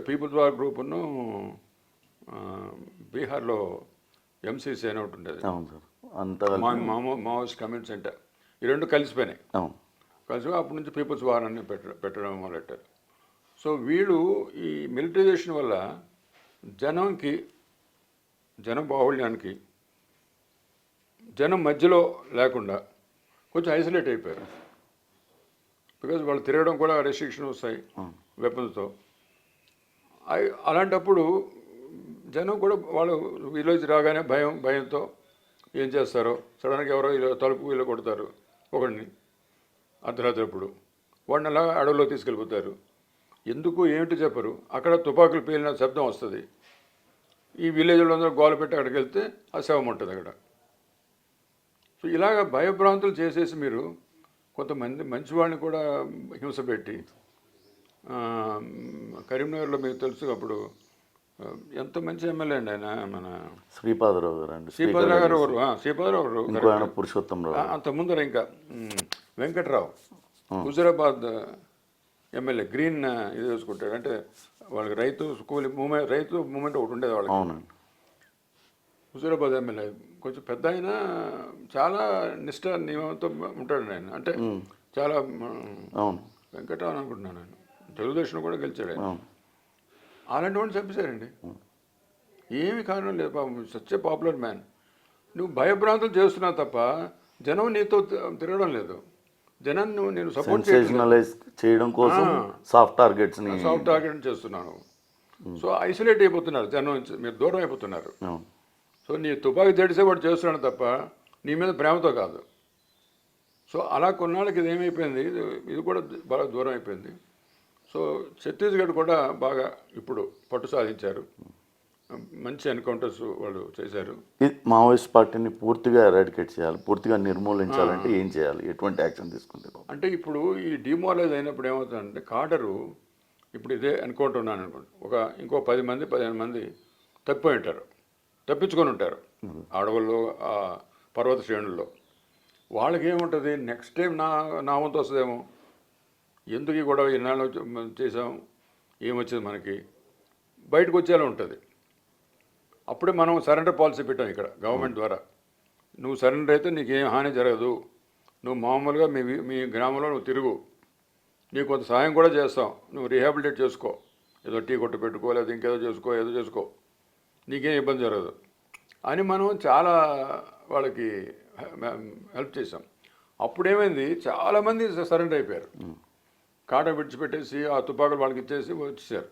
Peoples war గ్రూప్ను బీహార్లో MCC అని ఒకటి ఉండేది. అవును సార్. అంత మావోయిస్ట్ కమ్యూనిటీ సెంటర్, ఈ రెండు కలిసిపోయినాయి. అవును. కలిసి అప్పటి నుంచి పీపుల్స్ వార్ అని పెట్టడం మొదలెట్టారు. సో వీళ్ళు ఈ మిలిటరైజేషన్ వల్ల జనం బాహుళ్యానికి జనం మధ్యలో లేకుండా కొంచెం ఐసోలేట్ అయిపోయారు. బికాజ్ వాళ్ళు తిరగడం కూడా రెస్ట్రిక్షన్ వస్తాయి వెపన్స్తో. అలాంటప్పుడు జనం కూడా వాళ్ళు విలేజ్ రాగానే భయంతో ఏం చేస్తారో, సడన్గా ఎవరో తలుపు వీళ్ళు కొడతారు ఒకడిని అర్ధరాత్రి, వాడిని అలా అడవిలో తీసుకెళ్ళిపోతారు. ఎందుకు ఏమిటి చెప్పరు. అక్కడ తుపాకులు పేలిన శబ్దం వస్తుంది. ఈ విలేజ్లో అందరూ గోల పెట్టి అక్కడికి వెళ్తే ఆ శవం ఉంటుంది అక్కడ. సో ఇలాగ భయభ్రాంతులు చేసేసి మీరు కొంతమంది మంచి వాళ్ళని కూడా హింస పెట్టి, కరీంనగర్లో మీకు తెలుసు అప్పుడు ఎంత మంచి ఎమ్మెల్యే అండి ఆయన, మన శ్రీపాదరావు గారు అండి. శ్రీపాదరావు గారు, పురుషోత్తమరావు, అంత ముందర ఇంకా వెంకట్రావు, హుజరాబాద్ ఎమ్మెల్యే, గ్రీన్ ఇది వేసుకుంటాడు. అంటే వాళ్ళకి రైతు మూమెంట్ ఒకటి ఉండేది వాళ్ళకి. అవునండి. హుజూరాబాద్ ఎమ్మెల్యే కొంచెం పెద్ద అయినా చాలా నిష్ఠ నియమంతో ఉంటాడు ఆయన. అంటే చాలా వెంకటరావు అనుకుంటున్నాను ఆయన, తెలుగుదేశం కూడా గెలిచాడు ఆయన. అలాంటి వాడిని చంపేశారండి. ఏమి కారణం లేదు పాపం. Such a popular man. నువ్వు భయభ్రాంతులు చేస్తున్నావు తప్ప జనం నీతో తిరగడం లేదు. జనాన్ని నేను సపోర్ట్ చేయడం కోసం సాఫ్ట్ టార్గెట్ చేస్తున్నాను. సో ఐసోలేట్ అయిపోతున్నారు జనం నుంచి, మీరు దూరం అయిపోతున్నారు. సో నీ తుపాకీ తెడిసే వాడు చేస్తున్నాడు తప్ప నీ మీద ప్రేమతో కాదు. సో అలా కొన్నాళ్ళకి ఇది ఏమైపోయింది, ఇది కూడా బాగా దూరం అయిపోయింది. సో ఛత్తీస్గఢ్ కూడా బాగా ఇప్పుడు పట్టు సాధించారు. మంచి ఎన్కౌంటర్స్ వాళ్ళు చేశారు. మావోయిస్ట్ పార్టీని పూర్తిగా ఎరాడికేట్ చేయాలి, పూర్తిగా నిర్మూలించాలంటే ఏం చేయాలి, ఎటువంటి యాక్షన్ తీసుకుంటారు? అంటే ఇప్పుడు ఈ డిమారలైజ్ అయినప్పుడు ఏమవుతుందంటే, కాడరు ఇప్పుడు ఇదే ఎన్కౌంటర్ ఉన్నాను అనుకోండి, ఇంకో 10-15 మంది తప్పిపోయి ఉంటారు, తప్పించుకొని ఉంటారు అడవుల్లో, పర్వత శ్రేణుల్లో. వాళ్ళకి ఏముంటుంది, నెక్స్ట్ టైం నా వంతు వస్తుందేమో, ఎందుకు ఈ గొడవ ఇన్నాళ్ళు చేసాం, ఏమొచ్చింది మనకి, బయటకు వచ్చేలా ఉంటుంది. అప్పుడే మనం సరెండర్ పాలసీ పెట్టాం ఇక్కడ గవర్నమెంట్ ద్వారా. నువ్వు సరెండర్ అయితే నీకేం హాని జరగదు, నువ్వు మామూలుగా మీ గ్రామంలో నువ్వు తిరుగు, నీకు కొంత సహాయం కూడా చేస్తాం, నువ్వు రీహాబిలిటేట్ చేసుకో, ఏదో టీ కొట్టు పెట్టుకో, లేదా ఇంకేదో చేసుకో, నీకేం ఇబ్బంది జరగదు అని మనం చాలా వాళ్ళకి హెల్ప్ చేసాం. అప్పుడేమైంది, చాలామంది సరెండర్ అయిపోయారు. కాడ విడిచిపెట్టేసి ఆ తుపాకులు వాళ్ళకి ఇచ్చేసి వచ్చేసారు.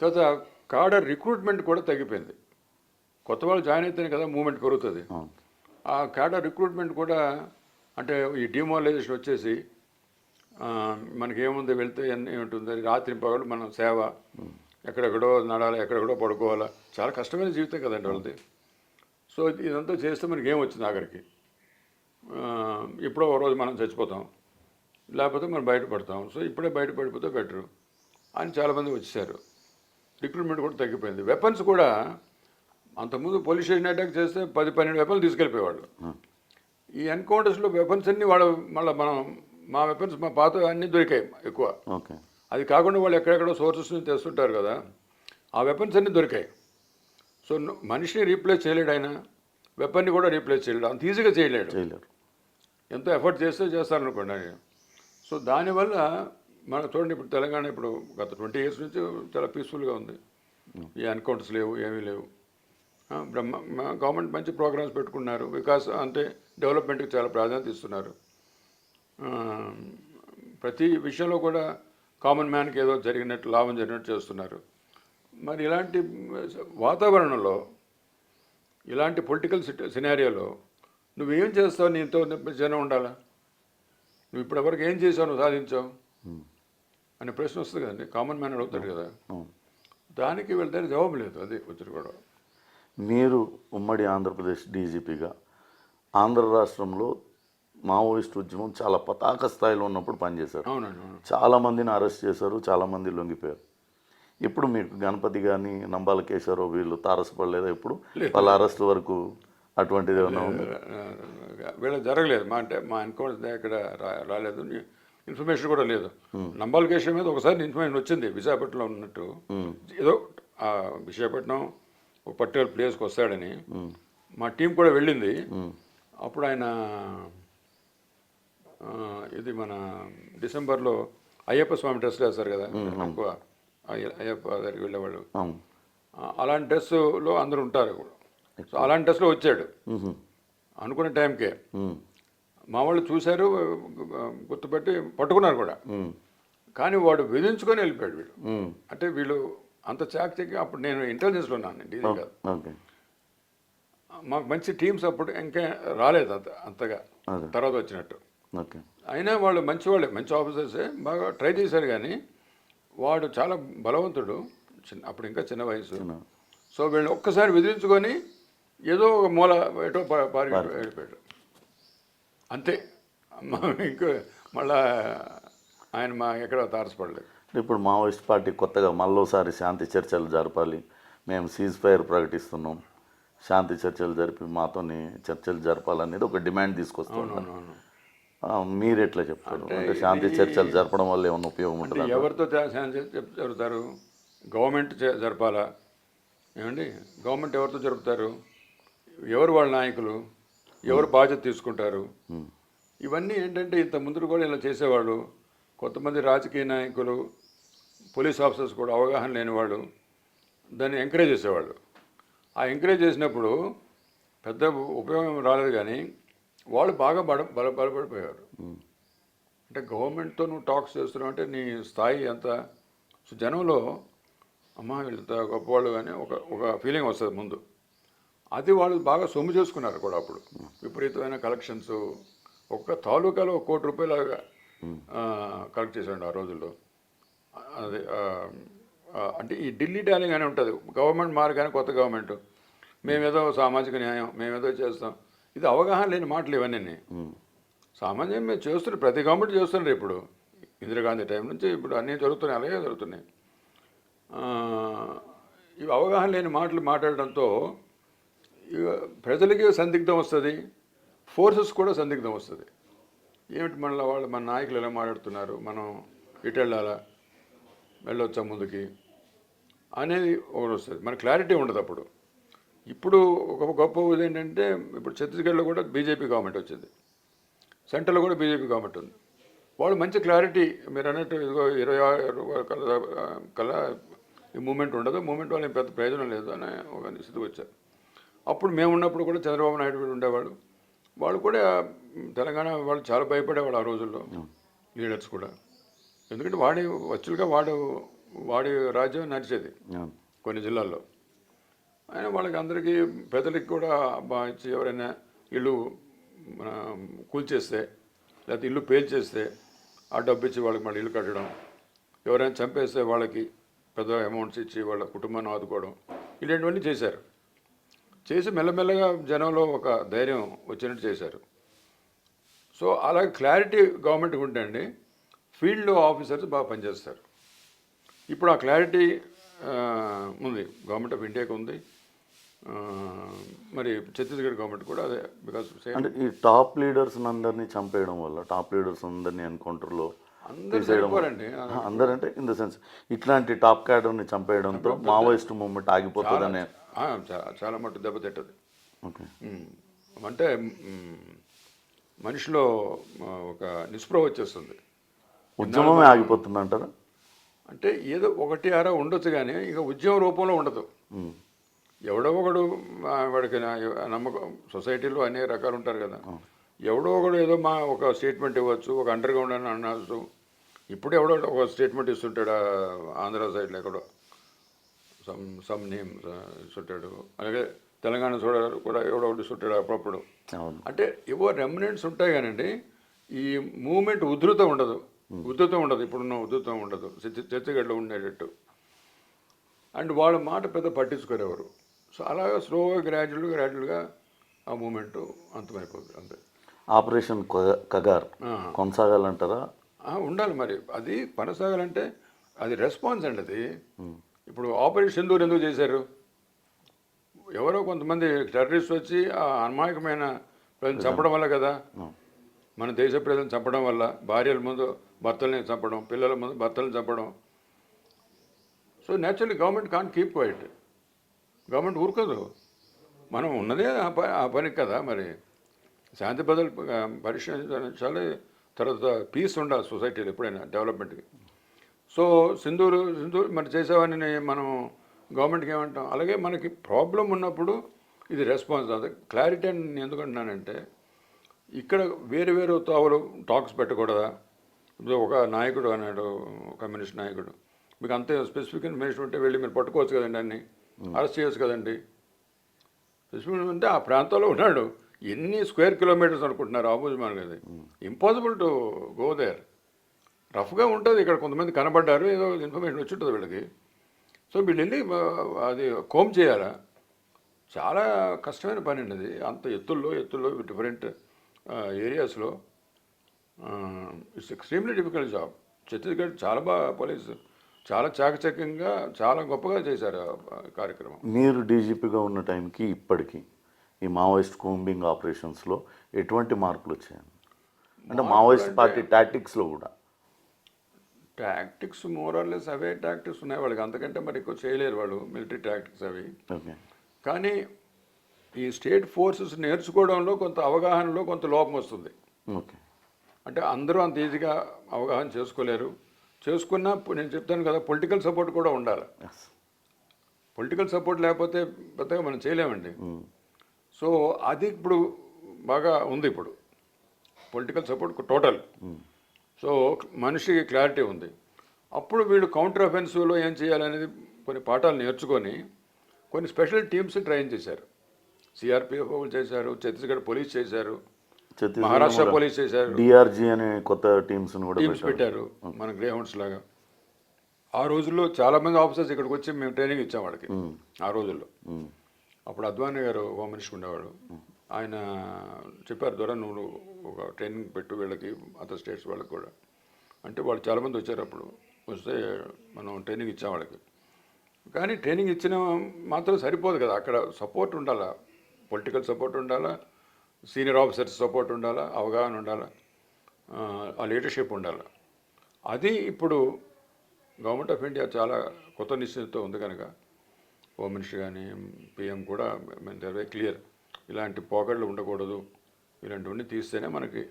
తర్వాత కాడర్ రిక్రూట్మెంట్ కూడా తగ్గిపోయింది. కొత్త వాళ్ళు జాయిన్ అయితేనే కదా మూమెంట్ పెరుగుతుంది. ఆ కాడర్ రిక్రూట్మెంట్ కూడా, అంటే ఈ డిమారలైజేషన్ వచ్చేసి మనకేముంది, వెళ్తే ఏముంటుంది, రాత్రి పగలు మనం సేవ, ఎక్కడెక్కడో నడాలి, ఎక్కడెక్కడో పడుకోవాలా, చాలా కష్టమైన జీవితం కదండి వాళ్ళది. సో ఇదంతా చేస్తే మనకి ఏమొచ్చింది ఆఖరికి, ఇప్పుడో ఒక రోజు మనం చచ్చిపోతాం, లేకపోతే మనం బయటపడతాం. సో ఇప్పుడే బయటపడిపోతే బెటరు అని చాలామంది వచ్చేసారు. రిక్రూట్మెంట్ కూడా తగ్గిపోయింది. వెపన్స్ కూడా అంతకుముందు పోలీస్ స్టేషన్ అటాక్ చేస్తే 10-12 వెపన్లు తీసుకెళ్ళిపోయేవాళ్ళు. ఈ ఎన్కౌంటర్స్లో వెపన్స్ అన్నీ మళ్ళీ మా వెపన్స్ మా పాత అన్నీ దొరికాయి ఎక్కువ. అది కాకుండా వాళ్ళు ఎక్కడెక్కడో సోర్సెస్ నుంచి తెస్తుంటారు కదా, ఆ వెపన్స్ అన్నీ దొరికాయి. సో మనిషిని రీప్లేస్ చేయలేడు ఆయన, వెపన్ని కూడా రీప్లేస్ చేయలేడు, అంత ఈజీగా చేయలేడు. ఎంతో ఎఫర్ట్ చేస్తారనుకోండి ఆయన. సో దానివల్ల మనం చూడండి, ఇప్పుడు తెలంగాణ ఇప్పుడు గత 20 years నుంచి చాలా పీస్ఫుల్గా ఉంది. ఈ ఎన్కౌంటర్స్ లేవు, ఏమీ లేవు. గవర్నమెంట్ మంచి ప్రోగ్రామ్స్ పెట్టుకున్నారు, అంటే డెవలప్మెంట్కి చాలా ప్రాధాన్యత ఇస్తున్నారు. ప్రతి విషయంలో కూడా కామన్ మ్యాన్కి ఏదో లాభం జరిగినట్టు చేస్తున్నారు. మరి ఇలాంటి వాతావరణంలో, ఇలాంటి పొలిటికల్ సినారియోలో నువ్వేం చేస్తావు, నీతో జనం ఉండాలా, నువ్వు ఇప్పటివరకు ఏం చేసావు, నువ్వు సాధించావు అనే ప్రశ్న వస్తుంది కదండి, కామన్ మ్యాన్ అడుగుతాడు కదా. దానికి వెళ్తే జవాబు లేదు. అది వచ్చి కూడా మీరు ఉమ్మడి ఆంధ్రప్రదేశ్ డీజీపీగా ఆంధ్ర రాష్ట్రంలో మావోయిస్ట్ ఉద్యమం చాలా పతాక స్థాయిలో ఉన్నప్పుడు పనిచేశారు. అవునండి. చాలామందిని అరెస్ట్ చేశారు, చాలామంది లొంగిపోయారు. ఇప్పుడు మీకు గణపతి కానీ నంబాల కేశవరావు వీళ్ళు తారసపడలేదా? ఇప్పుడు వాళ్ళ అరెస్ట్ వరకు అటువంటిది ఏమైనా ఉంది? వీళ్ళకి జరగలేదు. మా ఎన్కౌంటర్ ఇక్కడ రాలేదు, ఇన్ఫర్మేషన్ కూడా లేదు. నంబాల కేశవ మీద ఒకసారి ఇన్ఫర్మేషన్ వచ్చింది, విశాఖపట్నంలో ఉన్నట్టు. ఏదో విశాఖపట్నం ఒక పర్టికులర్ ప్లేస్కి వస్తాడని మా టీం కూడా వెళ్ళింది. అప్పుడు ఆయన ఇది మన డిసెంబర్లో అయ్యప్ప స్వామి డ్రెస్లు వేస్తారు కదా ఎక్కువ, అయ్యప్ప దగ్గరికి వెళ్ళేవాళ్ళు. అలాంటి డ్రెస్సులో అందరూ ఉంటారు. సో అలాంటి డ్రెస్లో వచ్చాడు అనుకున్న టైంకే. మా వాళ్ళు చూశారు, గుర్తుపెట్టి పట్టుకున్నారు కూడా. కానీ వాడు విధించుకొని వెళ్ళిపోయాడు వీడు. అంటే వీళ్ళు అంత చాకచక్య. అప్పుడు నేను ఇంటెలిజెన్స్లో ఉన్నాను, డీజీ కాదు. మాకు మంచి టీమ్స్ అప్పుడు ఇంకా రాలేదు అంతగా తర్వాత వచ్చినట్టు. అయినా వాళ్ళు మంచి వాళ్ళే, మంచి ఆఫీసర్సే, బాగా ట్రై చేశారు. కానీ వాడు చాలా బలవంతుడు, అప్పుడు ఇంకా చిన్న వయసు. సో వీళ్ళు ఒక్కసారి విధించుకొని ఏదో ఒక మూల ఎటో పారి వెళ్ళిపోయాడు అంతే. ఇంకా మళ్ళా ఆయన మా ఎక్కడ తారసపడలేదు. ఇప్పుడు మావోయిస్ట్ పార్టీ కొత్తగా మళ్ళోసారి శాంతి చర్చలు జరపాలి, మేము సీజ్ ఫైర్ ప్రకటిస్తున్నాం, శాంతి చర్చలు జరిపి మాతోని చర్చలు జరపాలనేది ఒక డిమాండ్ తీసుకొస్తున్నాం. మీరు ఎట్లా చెప్తారు? అంటే శాంతి చర్చలు జరపడం వల్ల ఏమన్నా ఉపయోగం ఉంటుంది? ఎవరితో శాంతి జరుపుతారు? గవర్నమెంట్ జరపాలా ఏమండి? గవర్నమెంట్ ఎవరితో జరుపుతారు? ఎవరు వాళ్ళ నాయకులు? ఎవరు బాధ్యత తీసుకుంటారు? ఇవన్నీ ఏంటంటే ఇంత ముందు కూడా ఇలా చేసేవాళ్ళు. కొంతమంది రాజకీయ నాయకులు, పోలీస్ ఆఫీసర్స్ కూడా అవగాహన లేనివాళ్ళు దాన్ని ఎంకరేజ్ చేసేవాళ్ళు. ఆ ఎంకరేజ్ చేసినప్పుడు పెద్ద ఉపయోగం రాలేదు. కానీ వాళ్ళు బాగా బలపడిపోయారు. అంటే గవర్నమెంట్తో నువ్వు టాక్స్ చేస్తున్నావు అంటే నీ స్థాయి ఎంత. సో జనంలో అమ్మ వీళ్ళంత గొప్పవాళ్ళు కానీ ఒక ఫీలింగ్ వస్తుంది ముందు. అది వాళ్ళు బాగా సొమ్ము చేసుకున్నారు కూడా. అప్పుడు విపరీతమైన కలెక్షన్స్, ఒక్క తాలూకాలో ₹1 కోటి కలెక్ట్ చేశాడు ఆ రోజుల్లో. అది అంటే ఈ ఢిల్లీ డాలింగ్ అని ఉంటుంది. గవర్నమెంట్ మారగానే కొత్త గవర్నమెంట్ మేమేదో సామాజిక న్యాయం, మేమేదో చేస్తాం. ఇది అవగాహన లేని మాటలు ఇవన్నీ. సామాన్యం మేము చేస్తున్నారు, ప్రతి గవర్నమెంట్ చేస్తున్నారు. ఇప్పుడు ఇందిరాగాంధీ టైం నుంచి ఇప్పుడు అన్నీ జరుగుతున్నాయి, అలాగే జరుగుతున్నాయి. ఇవి అవగాహన లేని మాటలు మాట్లాడడంతో ప్రజలకి సందిగ్ధం వస్తుంది, ఫోర్సెస్ కూడా సందిగ్ధం వస్తుంది. ఏమిటి మళ్ళీ వాళ్ళు మన నాయకులు ఎలా మాట్లాడుతున్నారు, మనం ఇటు వెళ్ళాలా, వెళ్ళొచ్చా ముందుకి అనేది ఒకటి వస్తుంది. మన క్లారిటీ ఉండదు అప్పుడు. ఇప్పుడు ఒక గొప్ప ఏంటంటే ఇప్పుడు ఛత్తీస్గఢ్లో కూడా బీజేపీ గవర్నమెంట్ వచ్చింది, సెంట్రల్లో కూడా బీజేపీ గవర్నమెంట్ ఉంది. వాళ్ళు మంచి క్లారిటీ, మీరు అన్నట్టు ఇదిగో 26 కల్లా ఈ మూమెంట్ ఉండదు, మూమెంట్ వల్ల పెద్ద ప్రయోజనం లేదు అనే ఒక స్థితికి వచ్చారు. అప్పుడు మేము ఉన్నప్పుడు కూడా చంద్రబాబు నాయుడు ఉండేవాడు. వాళ్ళు కూడా తెలంగాణ వాళ్ళు చాలా భయపడేవాడు ఆ రోజుల్లో, లీడర్స్ కూడా. ఎందుకంటే వచ్చుగా వాడి రాజ్యం నడిచేది కొన్ని జిల్లాల్లో. ఆయన వాళ్ళకి అందరికీ ప్రజలకి కూడా ఇచ్చి ఎవరైనా ఇల్లు కూల్చేస్తే లేకపోతే ఇల్లు పేల్చేస్తే ఆ డబ్బు ఇచ్చి వాళ్ళకి మళ్ళీ ఇల్లు కట్టడం, ఎవరైనా చంపేస్తే వాళ్ళకి పెద్ద అమౌంట్స్ ఇచ్చి వాళ్ళ కుటుంబాన్ని ఆదుకోవడం, ఇలాంటివన్నీ చేశారు. చేసి మెల్లమెల్లగా జనంలో ఒక ధైర్యం వచ్చినట్టు చేశారు. సో అలా క్లారిటీ గవర్నమెంట్కి ఉంటండి, ఫీల్డ్లో ఆఫీసర్స్ బాగా పనిచేస్తారు. ఇప్పుడు ఆ క్లారిటీ ఉంది, గవర్నమెంట్ ఆఫ్ ఇండియాకి ఉంది. మరి ఛత్తీస్గఢ్ గవర్నమెంట్ కూడా అదే. బికాస్ అంటే ఈ టాప్ లీడర్స్ అందరినీ చంపేయడం వల్ల, టాప్ లీడర్స్ అందరినీ ఎన్కౌంటర్లో తీసేయడం, అందరంటే ఇన్ ద సెన్స్ ఇట్లాంటి టాప్ క్యాడర్ని చంపేయడంతో మావోయిస్ట్ మూవ్మెంట్ ఆగిపోతుందనే చాలా మట్టు దెబ్బతింటది. అంటే మనిషిలో ఒక నిస్పృహ వచ్చేస్తుంది, ఉద్యమమే ఆగిపోతుంది అంటారా? అంటే ఏదో ఒకటి అరా ఉండొచ్చు కానీ ఇక ఉద్యమ రూపంలో ఉండదు. ఎవడో ఒకడు వాడికి నమ్మకం, సొసైటీలో అనేక రకాలు ఉంటారు కదా, ఎవడో ఒకడు ఏదో ఒక స్టేట్మెంట్ ఇవ్వచ్చు, ఒక అండర్ గ్రౌండ్ అని అనవచ్చు. ఇప్పుడు ఎవడో ఒక స్టేట్మెంట్ ఇస్తుంటాడు, ఆంధ్ర సైడ్లో ఎక్కడో సమ్ నేమ్ ఇస్తుంటాడు, అలాగే తెలంగాణ కూడా ఎవడో ఒకటి ఇస్తుంటాడు అప్పుడప్పుడు. అంటే ఏవో రెమినెంట్స్ ఉంటాయి కానండి, ఈ మూమెంట్ ఉధృతం ఉండదు. ఇప్పుడున్న ఉధృతం ఉండదు ఛత్తీస్గఢ్లో ఉండేటట్టు. అండ్ వాళ్ళ మాట పెద్ద పట్టించుకోరేవారు. సో అలాగా స్లోగా గ్రాడ్యువల్గా ఆ మూమెంట్ అంతమైపోతుంది అంతే. ఆపరేషన్ కగార్ కొనసాగాలంటారా? ఉండాలి మరి. అది కొనసాగాలంటే అది రెస్పాన్స్ అండి. అది ఇప్పుడు ఆపరేషన్ సింధూర్ ఎందుకు చేశారు? ఎవరో కొంతమంది టెర్రరిస్ట్ వచ్చి ఆ అమాయకమైన ప్రజలను చంపడం వల్ల కదా. మన దేశ ప్రజలను చంపడం వల్ల, భార్యల ముందు భర్తల్ని చంపడం, పిల్లల ముందు భర్తలను చంపడం. So so naturally government can't keep quiet. Government ఊరుకోదు. మనం ఉన్నదే ఆ పనికి కదా మరి. శాంతి భద్రతలు పరిరక్షించాలి, తర్వాత పీస్ ఉండాలి సొసైటీలో ఎప్పుడైనా డెవలప్మెంట్కి. సో సింధూరు మరి చేసేవాడిని మనం గవర్నమెంట్కి ఏమంటాం. అలాగే మనకి ప్రాబ్లం ఉన్నప్పుడు ఇది రెస్పాన్స్. అదే క్లారిటీ అని నేను ఎందుకంటున్నానంటే, ఇక్కడ వేరు వేరు తావులు టాక్స్ పెట్టకూడదా. ఇప్పుడు ఒక నాయకుడు అన్నాడు, కమ్యూనిస్ట్ నాయకుడు, మీకు అంతే స్పెసిఫిక్ ఇన్ఫర్మేషన్ ఉంటే వెళ్ళి మీరు పట్టుకోవచ్చు కదండి, అన్ని అరెస్ట్ చేయొచ్చు కదండి. స్పెసిఫిక్ అంటే ఆ ప్రాంతంలో ఉన్నాడు, ఎన్ని స్క్వేర్ కిలోమీటర్స్ అనుకుంటున్నారు ఆపోజిట్ అది. Impossible to go there. రఫ్గా ఉంటుంది. ఇక్కడ కొంతమంది కనబడ్డారు, ఏదో ఇన్ఫర్మేషన్ వచ్చి ఉంటుంది వీళ్ళకి. సో వీళ్ళు వెళ్ళి అది కోమ్ చేయాలా. చాలా కష్టమైన పని అండి అది. అంత ఎత్తుల్లో డిఫరెంట్ ఏరియాస్లో it's extremely difficult job. Chhattisgarh చాలా బాగా పోలీసు చాలా చాకచక్యంగా చాలా గొప్పగా చేశారు ఆ కార్యక్రమం. మీరు డీజీపీగా ఉన్న టైంకి ఇప్పటికీ ఈ మావోయిస్ట్ కూంబింగ్ ఆపరేషన్స్లో ఎటువంటి మార్పులు వచ్చాయండి? అంటే మావోయిస్ట్ పార్టీ టాక్టిక్స్లో కూడా టాక్టిక్స్ మోరల్లెస్ అవే టాక్టిక్స్ ఉన్నాయి వాళ్ళకి, అంతకంటే మరి ఎక్కువ చేయలేరు వాళ్ళు, మిలిటరీ టాక్టిక్స్ అవి. ఓకే. కానీ ఈ స్టేట్ ఫోర్సెస్ నేర్చుకోవడంలో కొంత అవగాహనలో కొంత లోపం వస్తుంది. ఓకే. అంటే అందరూ అంత ఈజీగా అవగాహన చేసుకోలేరు. చేసుకున్నా నేను చెప్తాను కదా, పొలిటికల్ సపోర్ట్ కూడా ఉండాలి. పొలిటికల్ సపోర్ట్ లేకపోతే పెద్దగా మనం చేయలేమండి. సో అది ఇప్పుడు బాగా ఉంది. ఇప్పుడు పొలిటికల్ సపోర్ట్ టోటల్. సో మనిషికి క్లారిటీ ఉంది. అప్పుడు వీళ్ళు కౌంటర్ అఫెన్సివ్లో ఏం చేయాలనేది కొన్ని పాఠాలు నేర్చుకొని కొన్ని స్పెషల్ టీమ్స్ ట్రైన్ చేశారు. సిఆర్పిఎఫ్ వాళ్ళు చేశారు, ఛత్తీస్గఢ్ పోలీస్ చేశారు, మహారాష్ట్ర పోలీస్ చేశారు, డిఆర్జీ అనే కొత్త టీమ్స్ పెట్టారు మన గ్రే హౌండ్స్ లాగా. ఆ రోజుల్లో చాలామంది ఆఫీసర్స్ ఇక్కడికి వచ్చి మేము ట్రైనింగ్ ఇచ్చాం వాళ్ళకి. ఆ రోజుల్లో అప్పుడు అద్వానీ గారు హోమ్ మినిస్టర్ ఉండేవాడు. ఆయన చెప్పారు, ద్వారా నువ్వు ఒక ట్రైనింగ్ పెట్టు వీళ్ళకి, అదర్ స్టేట్స్ వాళ్ళకి కూడా. అంటే వాళ్ళు చాలామంది వచ్చారు. అప్పుడు వస్తే మనం ట్రైనింగ్ ఇచ్చాం వాళ్ళకి. కానీ ట్రైనింగ్ ఇచ్చిన మాత్రం సరిపోదు కదా, అక్కడ సపోర్ట్ ఉండాలా, పొలిటికల్ సపోర్ట్ ఉండాలా, సీనియర్ ఆఫీసర్స్ సపోర్ట్ ఉండాలా, అవగాహన ఉండాలా, ఆ లీడర్షిప్ ఉండాలి. అది ఇప్పుడు గవర్నమెంట్ ఆఫ్ ఇండియా చాలా కొత్త నిశ్చయంతో ఉంది కనుక హోమ్ మినిస్టర్ కానీ పిఎం కూడా వెరీ క్లియర్, ఇలాంటి పోకడలు ఉండకూడదు, ఇలాంటివన్నీ తీస్తేనే మనకి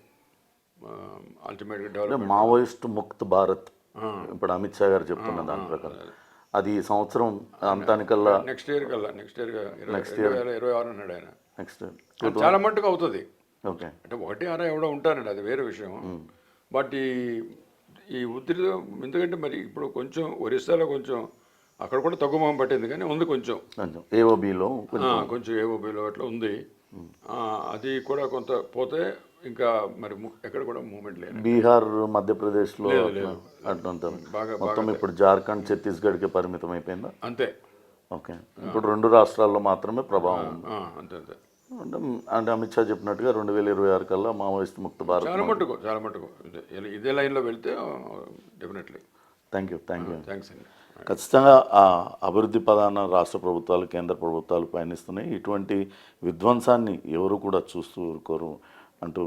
అల్టిమేట్గా డెవలప్. మావోయిస్ట్ ముక్త్ భారత్ ఇప్పుడు అమిత్ షా గారు చెప్తున్న దాని ప్రకారం అది ఈ సంవత్సరం అంతానికల్లా నెక్స్ట్ ఇయర్ 2026 అన్నాడు ఆయన. నెక్స్ట్ చాలా మట్టుకు అవుతుంది. ఓకే. అంటే 1-6 ఎవడో ఉంటారండి, అది వేరే విషయం. బట్ ఈ ఒత్తిడిలో ఎందుకంటే మరి ఇప్పుడు కొంచెం ఒరిస్సాలో కొంచెం అక్కడ కూడా తగ్గుమొహం పట్టింది, కానీ ఉంది కొంచెం ఏఓబీలో అట్లా ఉంది. అది కూడా కొంత పోతే ఇంకా మరి ఎక్కడ కూడా మూవ్మెంట్ లేదు. బీహార్, మధ్యప్రదేశ్లో అట్లా మొత్తం ఇప్పుడు జార్ఖండ్, ఛత్తీస్గఢ్కి పరిమితం అయిపోయిందా? అంతే. ఓకే. ఇప్పుడు 2 రాష్ట్రాల్లో మాత్రమే ప్రభావం ఉంది. అంతే. అంటే అమిత్ షా చెప్పినట్టుగా 2026 కల్లా మావోయిస్ట్ ముక్త భారత్ చాలా మట్టుకు ఇదే లైన్లో వెళ్తే డెఫినెట్లీ. Thank you. థ్యాంక్స్ అండి. ఖచ్చితంగా ఆ అభివృద్ధి పదాన రాష్ట్ర ప్రభుత్వాలు, కేంద్ర ప్రభుత్వాలు పయనిస్తున్నాయి. ఇటువంటి విధ్వంసాన్ని ఎవరు కూడా చూస్తూ ఊరుకోరు అంటూ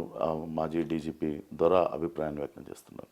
మాజీ డీజీపీ దొర అభిప్రాయాన్ని వ్యక్తం చేస్తున్నారు.